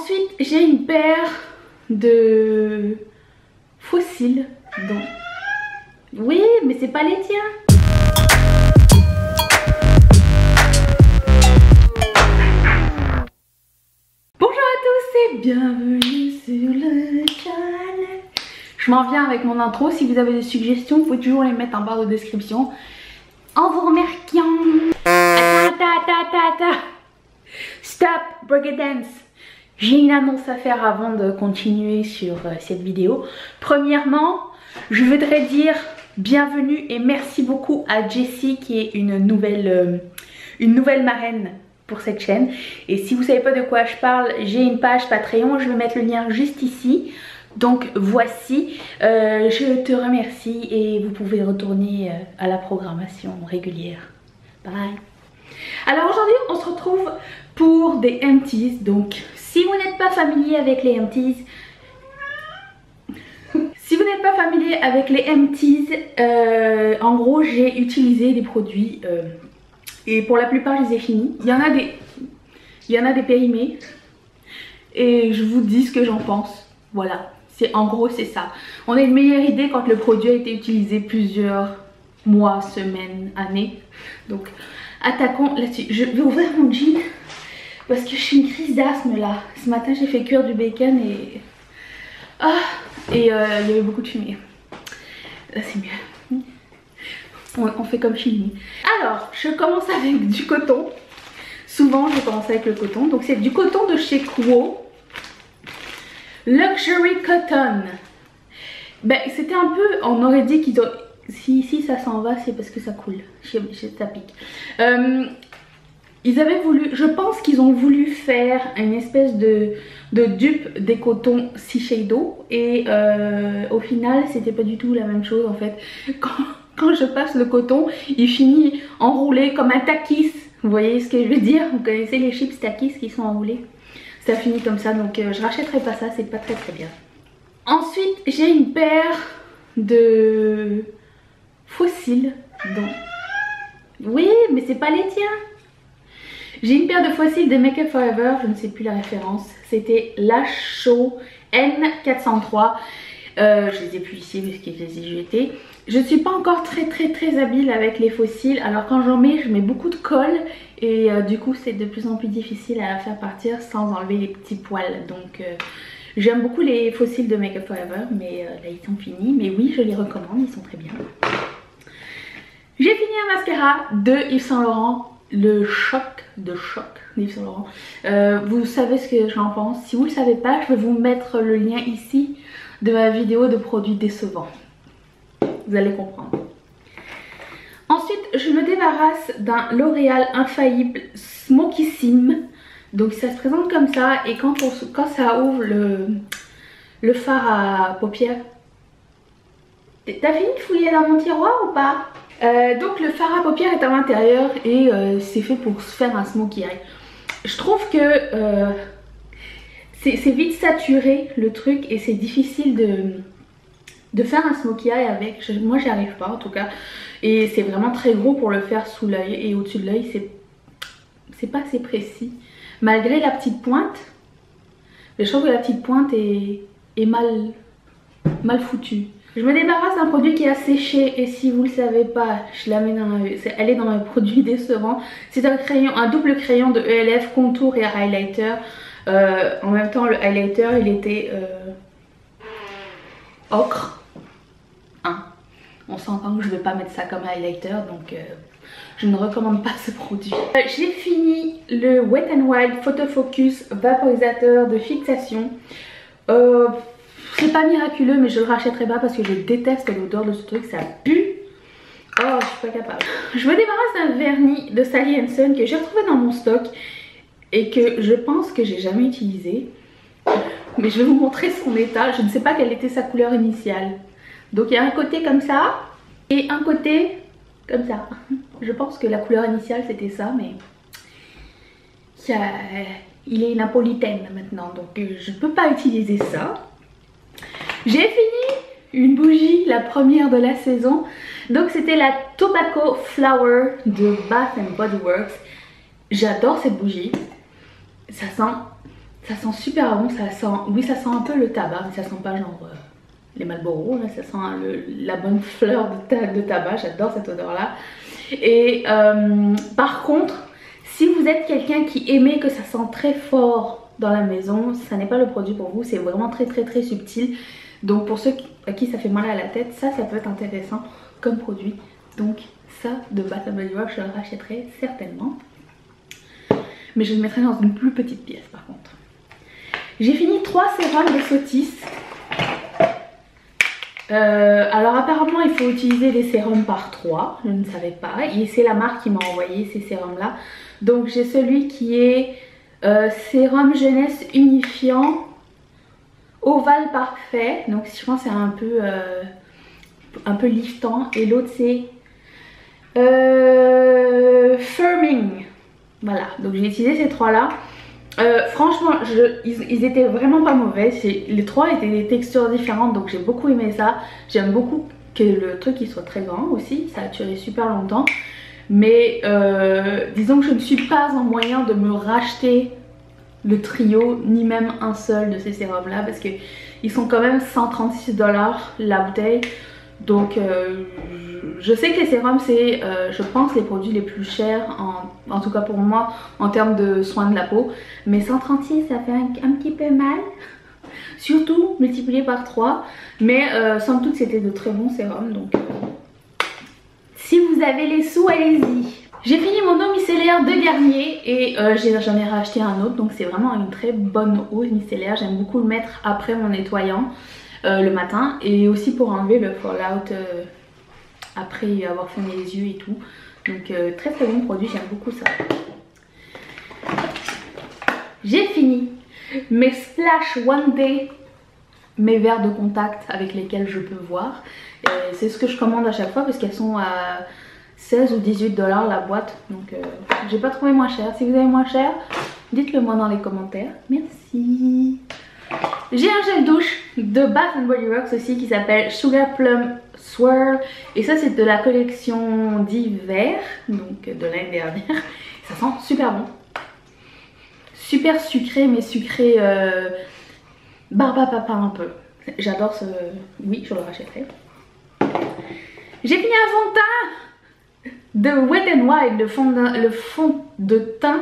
Ensuite, j'ai une paire de fossiles. Donc... Oui, mais c'est pas les tiens. Bonjour à tous et bienvenue sur le channel. Je m'en viens avec mon intro. Si vous avez des suggestions, vous pouvez toujours les mettre en barre de description. En vous remerciant. Stop, break dance. J'ai une annonce à faire avant de continuer sur cette vidéo. Premièrement, je voudrais dire bienvenue et merci beaucoup à Jessie qui est une nouvelle marraine pour cette chaîne. Et si vous ne savez pas de quoi je parle, j'ai une page Patreon, je vais mettre le lien juste ici. Donc voici, je te remercie et vous pouvez retourner à la programmation régulière. Bye. Alors aujourd'hui on se retrouve pour des empties. Donc si vous n'êtes pas familier avec les empties, en gros j'ai utilisé des produits et pour la plupart je les ai finis. Il y en a des périmés et je vous dis ce que j'en pense. Voilà, en gros c'est ça. On a une meilleure idée quand le produit a été utilisé plusieurs mois, semaines, années. Donc attaquons là-dessus. Je vais ouvrir mon jean parce que je suis une crise d'asthme là. Ce matin j'ai fait cuire du bacon et... il y avait beaucoup de fumée. Là c'est mieux. On fait comme chez nous. Alors je commence avec du coton. Souvent je commence avec le coton. Donc c'est du coton de chez Quo. Luxury Cotton. Ben c'était un peu... On aurait dit qu'ils ont... Si ça s'en va, c'est parce que ça coule. Ça pique. Ils avaient voulu, je pense qu'ils ont voulu faire une espèce de dupe des cotons Shiseido. Et au final, c'était pas du tout la même chose en fait. Quand je passe le coton, il finit enroulé comme un takis. Vous voyez ce que je veux dire? Vous connaissez les chips takis qui sont enroulés? Ça finit comme ça, donc je rachèterai pas ça, c'est pas très bien. Ensuite, j'ai une paire de... fossiles. Donc... Oui, mais c'est pas les tiens. J'ai une paire de fossiles de Make Up For Ever, je ne sais plus la référence. C'était Lash Show N403. Je les ai plus ici parce que je les ai jetés. Je suis pas encore très habile avec les fossiles. Alors quand j'en mets, je mets beaucoup de colle. Et du coup c'est de plus en plus difficile à la faire partir sans enlever les petits poils. Donc... j'aime beaucoup les fossiles de Make Up For Ever, mais là ils sont finis. Mais oui, je les recommande, ils sont très bien. J'ai fini un mascara de Yves Saint Laurent, le choc d'Yves Saint Laurent. Vous savez ce que j'en pense. Si vous ne le savez pas, je vais vous mettre le lien ici de ma vidéo de produits décevants. Vous allez comprendre. Ensuite, je me débarrasse d'un L'Oréal Infaillible Smoky Sim. Donc ça se présente comme ça et quand ça ouvre le fard à paupières... T'as fini de fouiller dans mon tiroir ou pas? Donc le fard à paupières est à l'intérieur et c'est fait pour se faire un smokey eye. Je trouve que c'est vite saturé le truc et c'est difficile de faire un smokey eye avec. Moi j'y arrive pas en tout cas. Et c'est vraiment très gros pour le faire sous l'œil et au-dessus de l'œil c'est pas assez précis. Malgré la petite pointe, je trouve que la petite pointe est mal foutue. Je me débarrasse d'un produit qui a séché et si vous ne le savez pas, je la mets elle est dans mes produits décevants. C'est un double crayon de ELF contour et highlighter. En même temps le highlighter il était ocre. Hein. On s'entend que je ne vais pas mettre ça comme highlighter donc... je ne recommande pas ce produit. J'ai fini le Wet n Wild Photo Focus vaporisateur de fixation. C'est pas miraculeux mais je le rachèterai pas parce que je déteste l'odeur de ce truc, ça pue. Oh, je suis pas capable. Je me débarrasse d'un vernis de Sally Hansen que j'ai retrouvé dans mon stock et que je pense que j'ai jamais utilisé. Mais je vais vous montrer son état. Je ne sais pas quelle était sa couleur initiale. Donc il y a un côté comme ça et un côté... comme ça. Je pense que la couleur initiale c'était ça, mais il est napolitaine maintenant, donc je peux pas utiliser ça. J'ai fini une bougie, la première de la saison. Donc c'était la Tobacco Flower de Bath and Body Works. J'adore cette bougie. Ça Ça sent super bon, ça sent, oui ça sent un peu le tabac, mais ça sent pas genre les Marlboro, là, ça sent la bonne fleur de tabac, j'adore cette odeur là. Et par contre, si vous êtes quelqu'un qui aimait que ça sent très fort dans la maison, ça n'est pas le produit pour vous, c'est vraiment très subtil. Donc pour ceux à qui ça fait mal à la tête, ça peut être intéressant comme produit. Donc ça de Bath & Body Works, je le rachèterai certainement. Mais je le mettrai dans une plus petite pièce par contre. J'ai fini 3 sérums de Sotis. Alors apparemment il faut utiliser les sérums par 3, je ne savais pas. Et c'est la marque qui m'a envoyé ces sérums là. Donc j'ai celui qui est sérum jeunesse unifiant ovale parfait. Donc je pense que c'est un peu liftant. Et l'autre c'est firming. Voilà, donc j'ai utilisé ces 3 là. Franchement ils étaient vraiment pas mauvais. Les 3 étaient des textures différentes, donc j'ai beaucoup aimé ça. J'aime beaucoup que le truc il soit très grand aussi, ça a duré super longtemps. Mais disons que je ne suis pas en moyen de me racheter le trio, ni même un seul de ces sérums là, parce que ils sont quand même 136 $ la bouteille. Donc je sais que les sérums c'est je pense les produits les plus chers en tout cas pour moi en termes de soins de la peau, mais 136 ça fait un petit peu mal, surtout multiplié par 3, mais somme toute c'était de très bons sérums. Donc si vous avez les sous, allez-y. J'ai fini mon eau micellaire de Garnier et j'en ai racheté un autre, donc c'est vraiment une très bonne eau micellaire. J'aime beaucoup le mettre après mon nettoyant le matin, et aussi pour enlever le fallout après avoir fait mes yeux et tout. Donc très bon produit, j'aime beaucoup ça. J'ai fini mes Splash One Day, mes verres de contact avec lesquels je peux voir. C'est ce que je commande à chaque fois parce qu'elles sont à 16 ou 18 $ la boîte. Donc j'ai pas trouvé moins cher. Si vous avez moins cher, dites-le moi dans les commentaires. Merci. J'ai un gel douche de Bath & Body Works aussi qui s'appelle Sugar Plum Swirl. Et ça c'est de la collection d'hiver, donc de l'année dernière. Ça sent super bon. Super sucré, mais sucré barbe à papa un peu. J'adore ce... Oui, je le rachèterai. J'ai fini un fond de teint de Wet n Wild, le fond de teint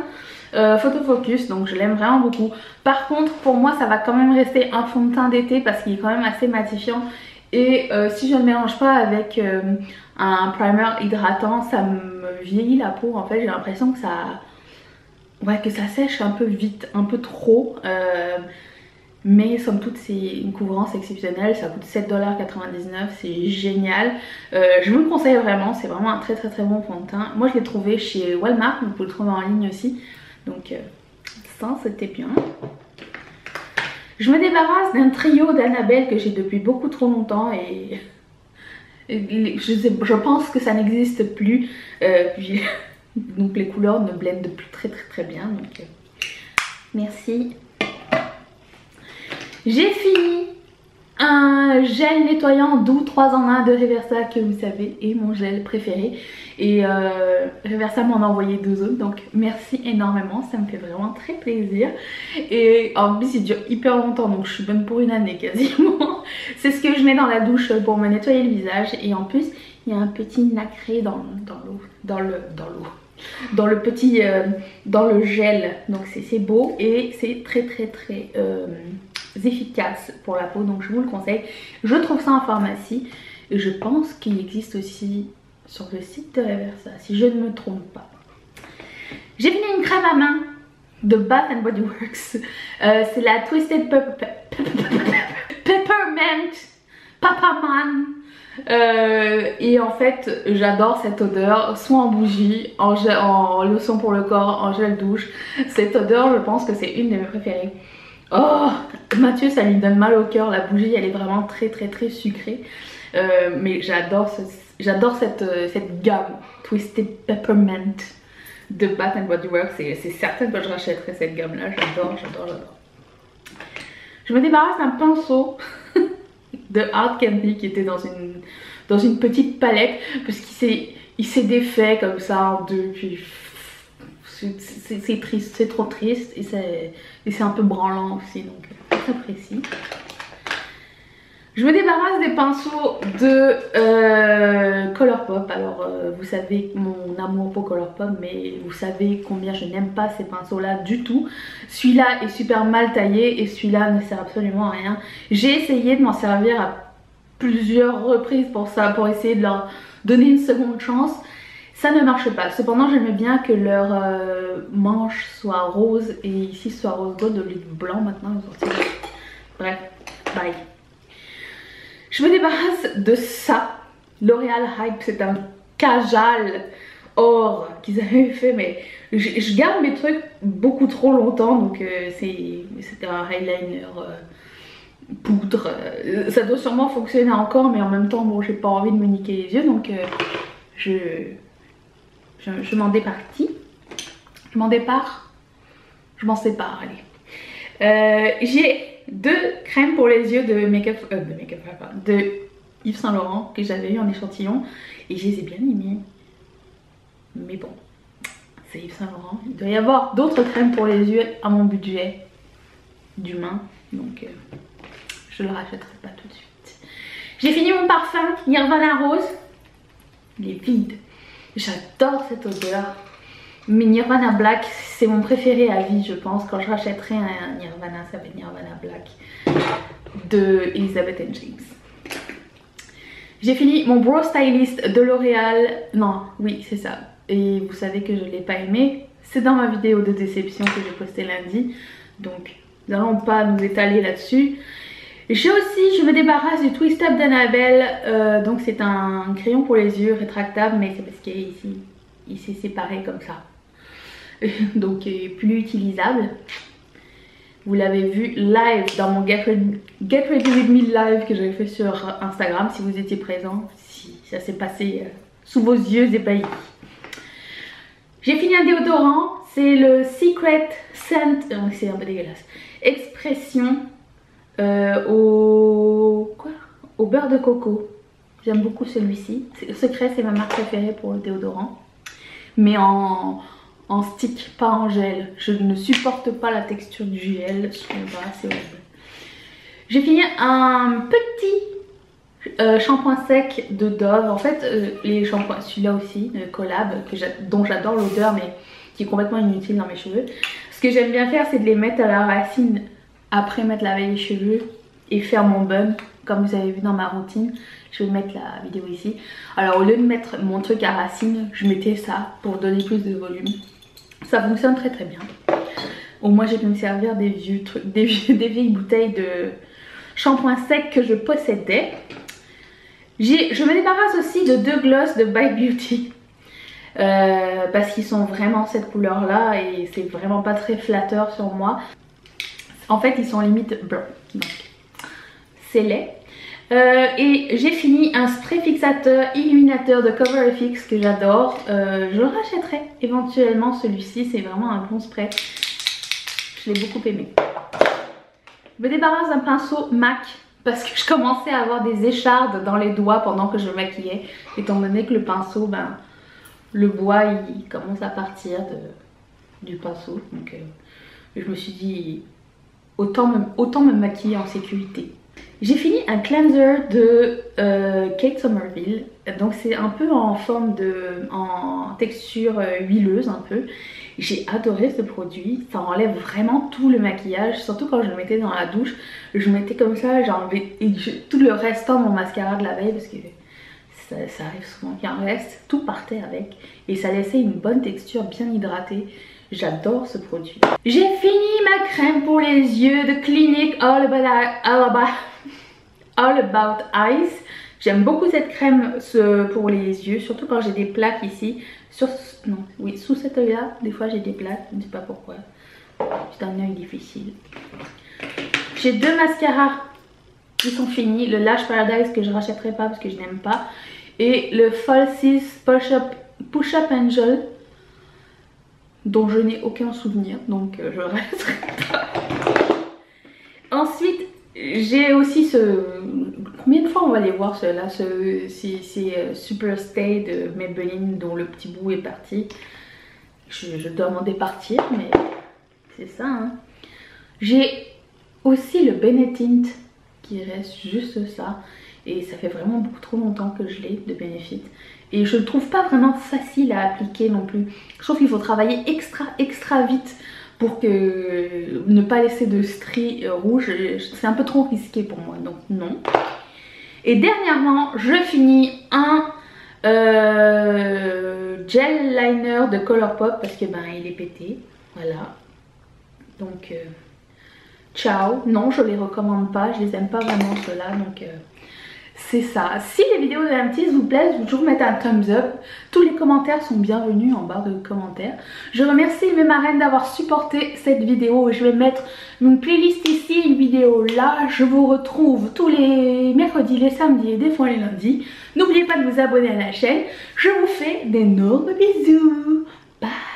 Photofocus, donc je l'aime vraiment beaucoup. Par contre pour moi ça va quand même rester un fond de teint d'été parce qu'il est quand même assez matifiant. Et si je ne mélange pas avec un primer hydratant, ça me vieillit la peau. En fait j'ai l'impression que que ça sèche un peu vite, un peu trop. Mais somme toute c'est une couvrance exceptionnelle, ça coûte 7,99 $, c'est génial. Je vous le conseille vraiment, c'est vraiment un très bon fond de teint. Moi je l'ai trouvé chez Walmart, vous pouvez le trouver en ligne aussi. Donc ça c'était bien. Je me débarrasse d'un trio d'Annabelle que j'ai depuis beaucoup trop longtemps et je pense que ça n'existe plus. Donc les couleurs ne blendent plus très bien. Donc merci. J'ai fini un gel nettoyant doux 3 en 1 de Reversa que vous savez est mon gel préféré. Et Reversa m'en a envoyé 2 autres, donc merci énormément, ça me fait vraiment très plaisir. Et en plus il dure hyper longtemps, donc je suis bonne pour une année quasiment. C'est ce que je mets dans la douche pour me nettoyer le visage. Et en plus il y a un petit nacré dans le gel, donc c'est beau et c'est très efficace pour la peau, donc je vous le conseille. Je trouve ça en pharmacie et je pense qu'il existe aussi sur le site de Reversa si je ne me trompe pas. J'ai fini une crème à main de Bath & Body Works, c'est la Twisted Peppermint Papaman. Et en fait j'adore cette odeur, soit en bougie, en lotion pour le corps, en gel douche. Cette odeur je pense que c'est une de mes préférées. Oh Mathieu ça lui donne mal au cœur, la bougie elle est vraiment très sucrée. Mais j'adore cette gamme Twisted Peppermint de Bath & Body Works. C'est certain que je rachèterai cette gamme là, j'adore. Je me débarrasse d'un pinceau de Hard Candy qui était dans une petite palette parce qu'il s'est défait comme ça en deux, puis c'est triste, c'est trop triste et c'est un peu branlant aussi, donc j'apprécie. Je me débarrasse des pinceaux de Colourpop. Alors vous savez mon amour pour Colourpop, mais vous savez combien je n'aime pas ces pinceaux là du tout. Celui-là est super mal taillé et celui-là ne sert absolument à rien. J'ai essayé de m'en servir à plusieurs reprises pour ça, pour essayer de leur donner une seconde chance. Ça ne marche pas. Cependant j'aimais bien que leur manche soit rose et ici soit rose gold au lieu de blanc maintenant. Bref, bye. Je me débarrasse de ça. L'Oréal Hype, c'est un kajal or qu'ils avaient fait, mais je garde mes trucs beaucoup trop longtemps, donc c'était un eyeliner poudre. Ça doit sûrement fonctionner encore, mais en même temps, bon, j'ai pas envie de me niquer les yeux, donc je m'en départis. Je m'en dépare. Je m'en sépare, allez. J'ai 2 crèmes pour les yeux de de Yves Saint Laurent que j'avais eu en échantillon et je les ai bien aimées. Mais bon, c'est Yves Saint Laurent. Il doit y avoir d'autres crèmes pour les yeux à mon budget d'humain, donc je le rachèterai pas tout de suite. J'ai fini mon parfum Nirvana Rose. Il est vide. J'adore cette odeur. Mais Nirvana Black, c'est mon préféré à vie, je pense. Quand je rachèterai un Nirvana, ça va être Nirvana Black de Elizabeth & James. J'ai fini mon Brow Stylist de L'Oréal. Non, oui, c'est ça. Et vous savez que je ne l'ai pas aimé. C'est dans ma vidéo de déception que j'ai postée lundi. Donc, nous n'allons pas nous étaler là-dessus. J'ai aussi, je me débarrasse du Twist Up d'Annabelle. Donc, c'est un crayon pour les yeux rétractable, mais c'est parce qu'il est ici. Il s'est séparé comme ça. Donc plus utilisable. Vous l'avez vu live dans mon Get Ready With Me live que j'avais fait sur Instagram si vous étiez présent, si ça s'est passé sous vos yeux ébahis. J'ai fini un déodorant, c'est le Secret Scent, c'est un peu dégueulasse, Expression au beurre de coco. J'aime beaucoup celui-ci. Secret, c'est ma marque préférée pour le déodorant. Mais en stick, pas en gel. Je ne supporte pas la texture du gel. Je trouve ça assez horrible. J'ai fini un petit shampoing sec de Dove. En fait, les shampoings, celui-là aussi, collab, dont j'adore l'odeur, mais qui est complètement inutile dans mes cheveux. Ce que j'aime bien faire, c'est de les mettre à la racine après m'être lavé les cheveux et faire mon bun, comme vous avez vu dans ma routine. Je vais mettre la vidéo ici. Alors au lieu de mettre mon truc à racine, je mettais ça pour donner plus de volume. Ça fonctionne très très bien. Au moins j'ai pu me servir des vieux trucs, des vieilles bouteilles de shampoing sec que je possédais. Je me débarrasse aussi de 2 gloss de Bite Beauty. Parce qu'ils sont vraiment cette couleur là et c'est vraiment pas très flatteur sur moi. En fait ils sont limite blancs. Donc c'est laid. Et j'ai fini un spray fixateur illuminateur de CoverFX que j'adore. Je le rachèterai éventuellement, celui-ci, c'est vraiment un bon spray. Je l'ai beaucoup aimé. Je me débarrasse d'un pinceau MAC parce que je commençais à avoir des échardes dans les doigts pendant que je maquillais. Étant donné que le pinceau, ben, le bois il commence à partir du pinceau. Donc je me suis dit autant me maquiller en sécurité. J'ai fini un cleanser de Kate Somerville. Donc c'est un peu en forme en texture huileuse un peu. J'ai adoré ce produit, ça enlève vraiment tout le maquillage, surtout quand je le mettais dans la douche. Je mettais comme ça, j'ai enlevé tout le restant de mon mascara de la veille parce que ça arrive souvent qu'il en reste. Tout partait avec et ça laissait une bonne texture bien hydratée. J'adore ce produit. J'ai fini ma crème pour les yeux de Clinique All About Eyes. J'aime beaucoup cette crème pour les yeux, surtout quand j'ai des plaques ici. Sous cet œil là, des fois j'ai des plaques, je ne sais pas pourquoi. C'est un œil difficile. J'ai 2 mascaras qui sont finis. Le Lash Paradise que je ne rachèterai pas parce que je n'aime pas. Et le Falsies Push Up Angel dont je n'ai aucun souvenir, donc je ne resterai pas. Ensuite, j'ai aussi combien de fois on va les voir ceux-là? C'est Super Stay de Maybelline dont le petit bout est parti. Je dois m'en départir, mais c'est ça. Hein. J'ai aussi le Benetint qui reste juste ça. Et ça fait vraiment beaucoup trop longtemps que je l'ai de Benefit. Et je le trouve pas vraiment facile à appliquer non plus. Je trouve qu'il faut travailler extra vite pour que ne pas laisser de stries rouges. C'est un peu trop risqué pour moi, donc non. Et dernièrement, je finis un gel liner de Colourpop parce que ben il est pété. Voilà. Donc ciao. Non, je les recommande pas. Je les aime pas vraiment ceux-là. Donc c'est ça. Si les vidéos de M-Tease vous plaisent, vous pouvez toujours mettre un thumbs up. Tous les commentaires sont bienvenus en barre de commentaires. Je remercie mes marraines d'avoir supporté cette vidéo. Je vais mettre une playlist ici, une vidéo là. Je vous retrouve tous les mercredis, les samedis et des fois les lundis. N'oubliez pas de vous abonner à la chaîne. Je vous fais d'énormes bisous. Bye.